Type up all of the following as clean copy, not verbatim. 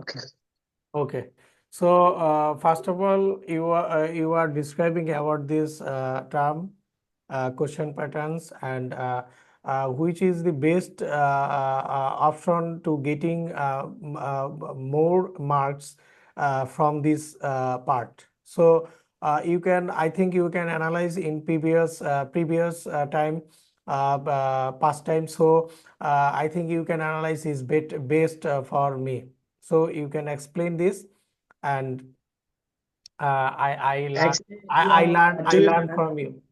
Okay. Okay. So first of all, you are describing about this term, question patterns, and which is the best option to getting more marks from this part. So you can, I think you can analyze in previous time, past time. So I think you can analyze is best for me. So you can explain this, and I learn Actually, you know, I to be learn from you.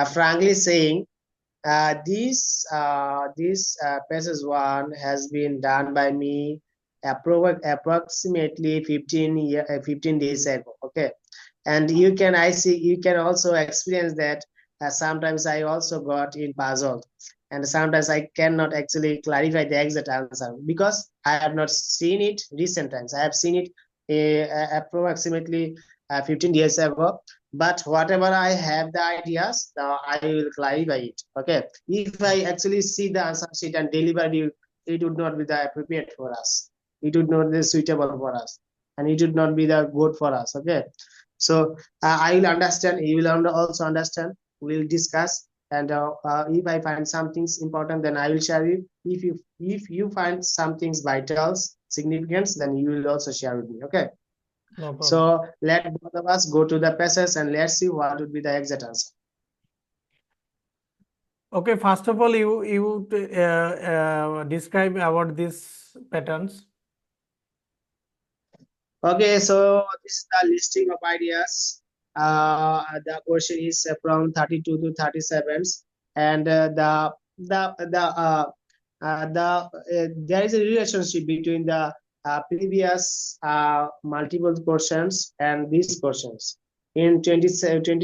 frankly saying, this passage one has been done by me approximately 15 days ago. Okay, and I see you can also experience that sometimes I also got in puzzle, and sometimes I cannot actually clarify the exact answer because I have not seen it recent times. I have seen it approximately 15 years ago, but whatever I have the ideas, now I will clarify it. Okay, if I actually see the answer sheet and deliver you, it would not be the appropriate for us, it would not be suitable for us, and it would not be the good for us. Okay, so I will understand, you will also understand, we'll discuss, and if I find some things important, then I will share it. If you find some things vitals significance, then you will also share with me. Okay, No problem. so let both of us go to the passage and let's see what would be the exact answer. Okay, first of all, you describe about these patterns. Okay, so this is the listing of ideas. The question is from 32 to 37, and there is a relationship between the previous multiple questions and these questions. In 27 to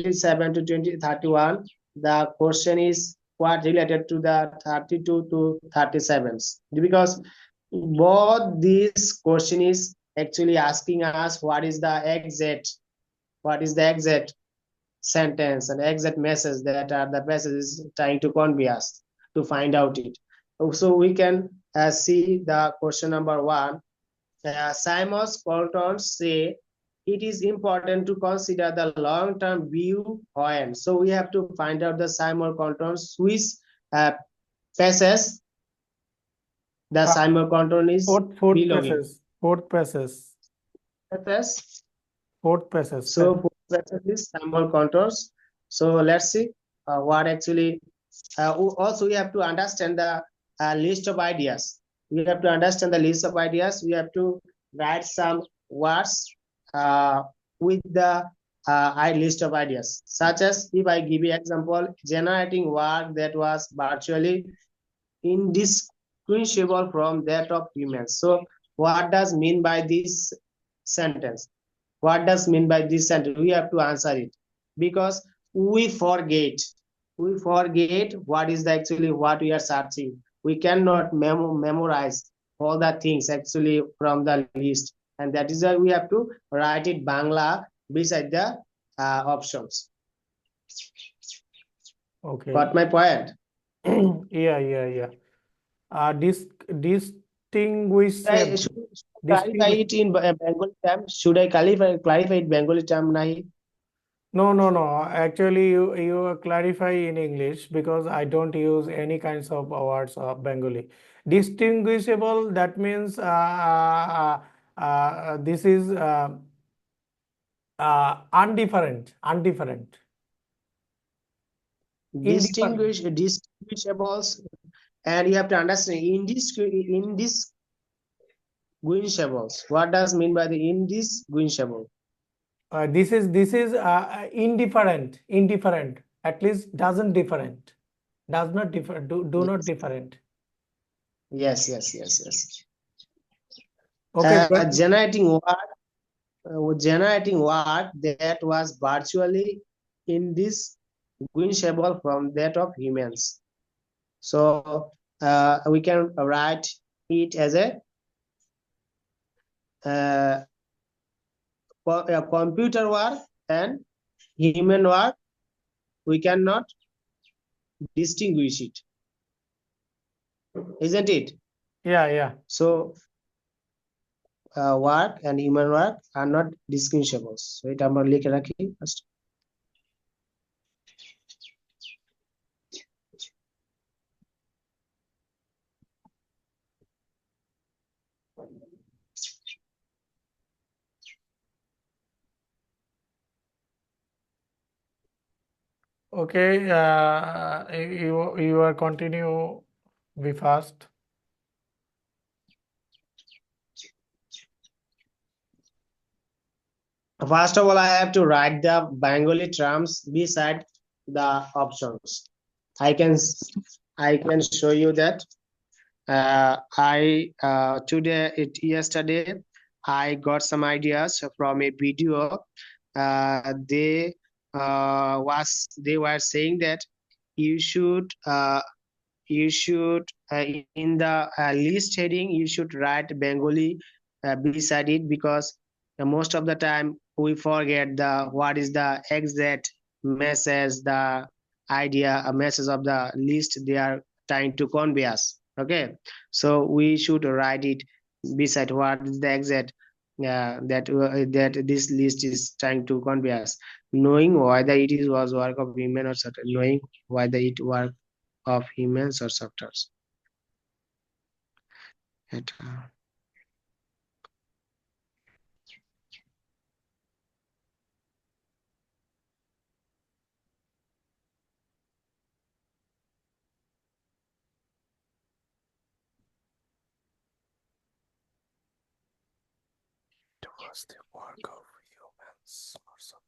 2031, the question is what related to the 32 to 37, because both these question is actually asking us what is the exact sentence and exact message that the message is trying to convey us to find out it. So we can see the question number one. Simon's Coltons say it is important to consider the long-term view when. So we have to find out the Simon Coltons which passes the Simon Colton is Fourth belonging. passes. Fourth passes. Passes. Fourth passes. So is symbol contours. So let's see what actually. Also, we have to understand the list of ideas. We have to understand the list of ideas. We have to write some words with the list of ideas, such as if I give you example, generating word that was virtually indistinguishable from that of humans. So, what does mean by this sentence? What does mean by this sentence? We have to answer it because we forget what is the actually what we are searching. We cannot memorize all the things actually from the list, and that is why we have to write it Bangla beside the options. Okay. Got my point? Yeah. Distinguishable. Should I clarify it in Bengali term? Should I clarify it Bengali term, Nahi? No. Actually, you clarify in English because I don't use any kinds of words of Bengali. Distinguishable. That means this is undifferent. Indifferent. Distinguishables, and you have to understand indistinguishables. What does mean by the indistinguishable? This is indifferent. Indifferent. At least doesn't different. Does not differ. Do not Yes, different. yes. Okay. Generating word that was virtually indistinguishable from that of humans. So we can write it as a computer word and human word. We cannot distinguish it, isn't it? Yeah. So work and human work are not distinguishable. So এটা আমরা লিখে রাখি first. Okay, you are continue. Be fast. First of all, I have to write the Bengali terms beside the options. I can show you that. Yesterday I got some ideas from a video. They were saying that you should in the list heading you should write Bengali beside it, because most of the time we forget the what is the exact message, the idea, a message of the list they are trying to convey us. Okay, so we should write it beside what is the exact that this list is trying to convey us, knowing whether it is was work of women or certain, knowing whether it work of humans or softwares. It was the work of humans or something.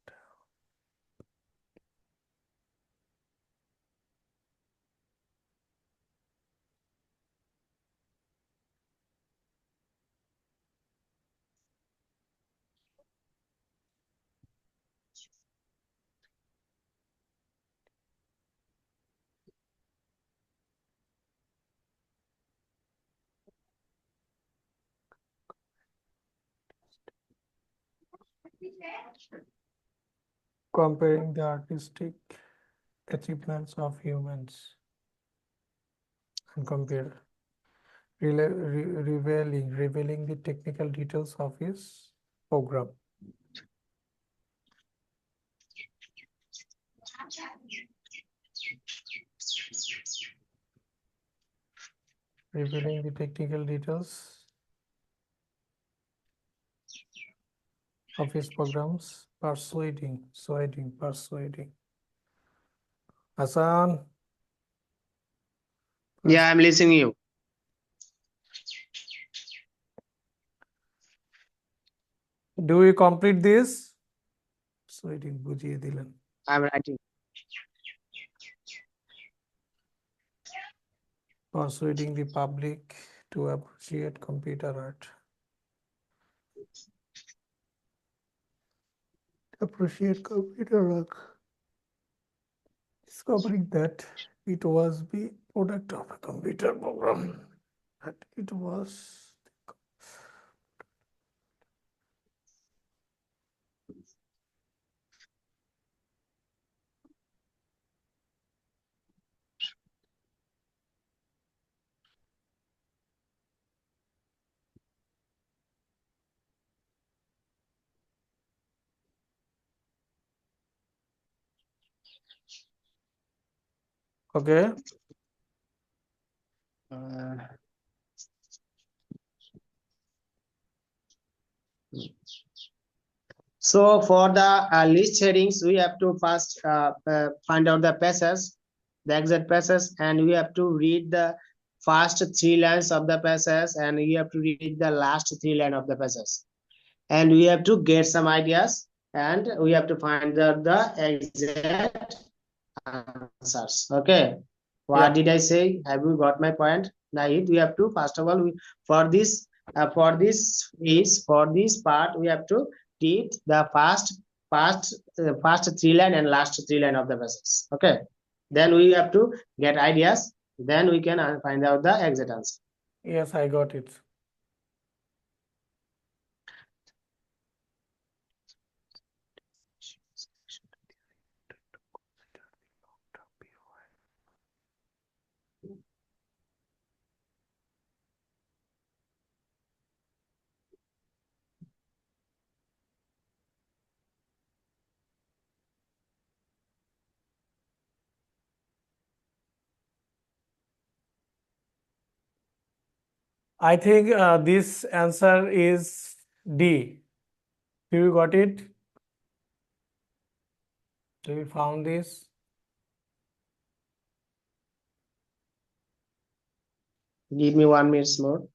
Comparing the artistic achievements of humans and compare revealing the technical details of his program. Revealing the technical details of his programs, persuading. Hasan. Yeah, I'm listening you. Do you complete this? Persuading বুঝিয়ে দিলেন. I'm writing. Persuading the public to appreciate computer art. Appreciate computer art. Discovering that it was the product of a computer program. That it was okay. So for the list headings, we have to first find out the passage, the exact passage, and we have to read the first 3 lines of the passage, and we have to read the last 3 lines of the passage, and we have to get some ideas, and we have to find the exact answers. Okay, what did I say? Have you got my point? Nahid, we have to first of all for this part we have to read the first 3 line and last 3 line of the passage. Okay, then we have to get ideas, then we can find out the exact answer. Yes, I got it. I think this answer is D. Do you got it? Do you found this? Give me 1 minute more.